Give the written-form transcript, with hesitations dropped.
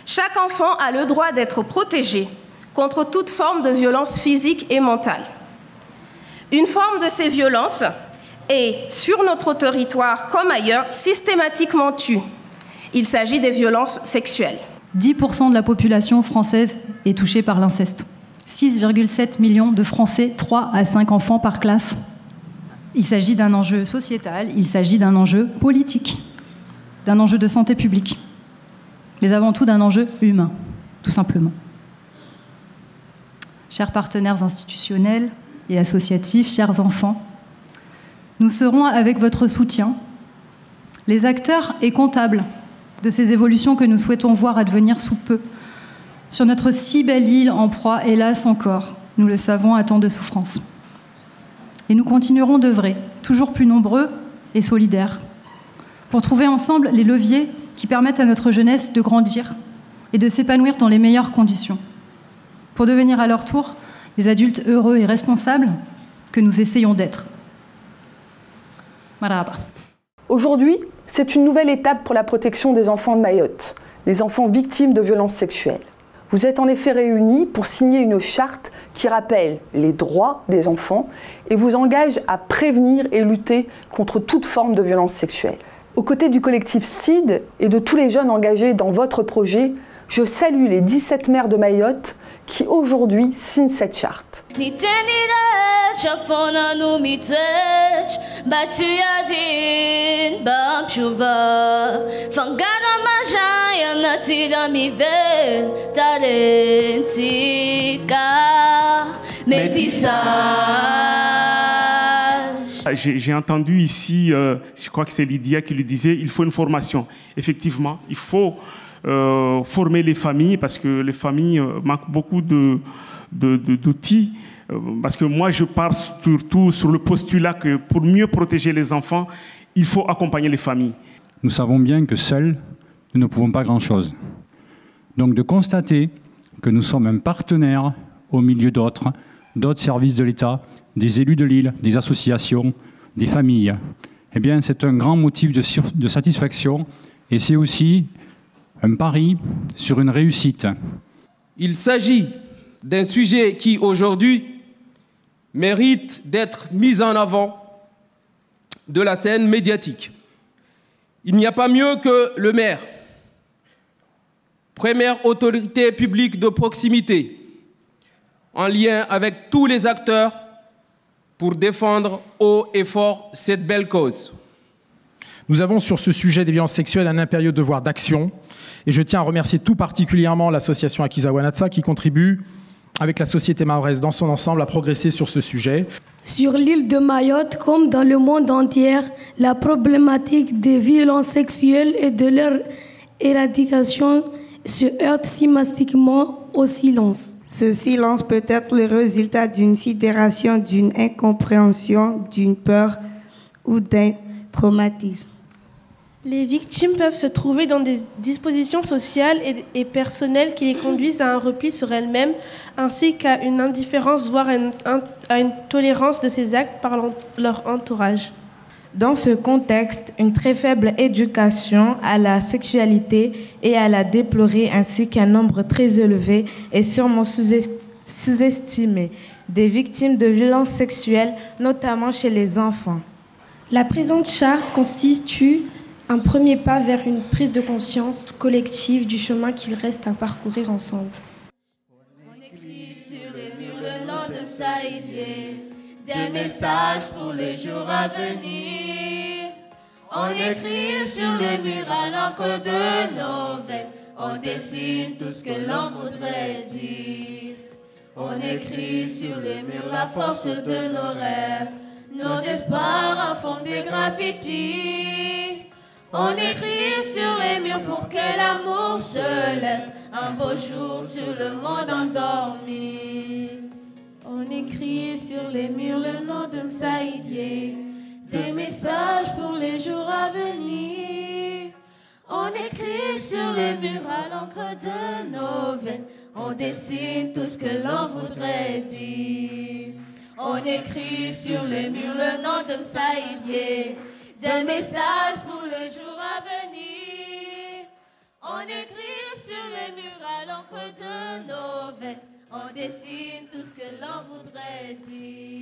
Chaque enfant a le droit d'être protégé contre toute forme de violence physique et mentale. Une forme de ces violences est, sur notre territoire comme ailleurs, systématiquement tue. Il s'agit des violences sexuelles. 10% de la population française est touchée par l'inceste. 6,7 millions de Français, 3 à 5 enfants par classe. Il s'agit d'un enjeu sociétal, il s'agit d'un enjeu politique, d'un enjeu de santé publique, mais avant tout d'un enjeu humain, tout simplement. Chers partenaires institutionnels et associatifs, chers enfants, nous serons, avec votre soutien, les acteurs et comptables de ces évolutions que nous souhaitons voir advenir sous peu, sur notre si belle île en proie, hélas encore, nous le savons, à tant de souffrances. Et nous continuerons d'œuvrer, toujours plus nombreux et solidaires, pour trouver ensemble les leviers qui permettent à notre jeunesse de grandir et de s'épanouir dans les meilleures conditions, pour devenir à leur tour les adultes heureux et responsables que nous essayons d'être. Marhaba. Aujourd'hui, c'est une nouvelle étape pour la protection des enfants de Mayotte, les enfants victimes de violences sexuelles. Vous êtes en effet réunis pour signer une charte qui rappelle les droits des enfants et vous engage à prévenir et lutter contre toute forme de violence sexuelle. Aux côtés du collectif CID et de tous les jeunes engagés dans votre projet, je salue les 17 maires de Mayotte qui aujourd'hui signent cette charte. J'ai entendu ici, je crois que c'est Lydia qui le disait, il faut une formation. Effectivement, il faut former les familles parce que les familles manquent beaucoup d'outils. Parce que moi, je pars surtout sur le postulat que pour mieux protéger les enfants, il faut accompagner les familles. Nous savons bien que seuls, nous ne pouvons pas grand-chose. Donc de constater que nous sommes un partenaire au milieu d'autres services de l'État, des élus de l'île, des associations, des familles, eh bien c'est un grand motif de satisfaction et c'est aussi un pari sur une réussite. Il s'agit d'un sujet qui aujourd'hui mérite d'être mis en avant de la scène médiatique. Il n'y a pas mieux que le maire, première autorité publique de proximité, en lien avec tous les acteurs pour défendre haut et fort cette belle cause. Nous avons sur ce sujet des violences sexuelles un impérieux devoir d'action et je tiens à remercier tout particulièrement l'association Akizawanatsa qui contribue avec la société mahoraise dans son ensemble à progresser sur ce sujet. Sur l'île de Mayotte, comme dans le monde entier, la problématique des violences sexuelles et de leur éradication se heurte systématiquement au silence. Ce silence peut être le résultat d'une sidération, d'une incompréhension, d'une peur ou d'un traumatisme. Les victimes peuvent se trouver dans des dispositions sociales et personnelles qui les conduisent à un repli sur elles-mêmes, ainsi qu'à une indifférence, voire à une tolérance de ces actes par leur entourage. Dans ce contexte, une très faible éducation à la sexualité est à la déplorer, ainsi qu'un nombre très élevé et sûrement sous-estimé des victimes de violences sexuelles, notamment chez les enfants. La présente charte constitue un premier pas vers une prise de conscience collective du chemin qu'il reste à parcourir ensemble. On écrit sur les murs le nom de Msaïdié, des messages pour les jours à venir. On écrit sur les murs à l'encre de nos veines, on dessine tout ce que l'on voudrait dire. On écrit sur les murs la force de nos rêves, nos espoirs en font des graffitis. On écrit sur les murs pour que l'amour se lève un beau jour sur le monde endormi. On écrit sur les murs le nom de Msaïdié, des messages pour les jours à venir. On écrit sur les murs à l'encre de nos veines, on dessine tout ce que l'on voudrait dire. On écrit sur les murs le nom de Msaïdié, des messages pour les jours à venir. On écrit sur les murs à l'encre de nos veines. On dessine tout ce que l'on voudrait dire.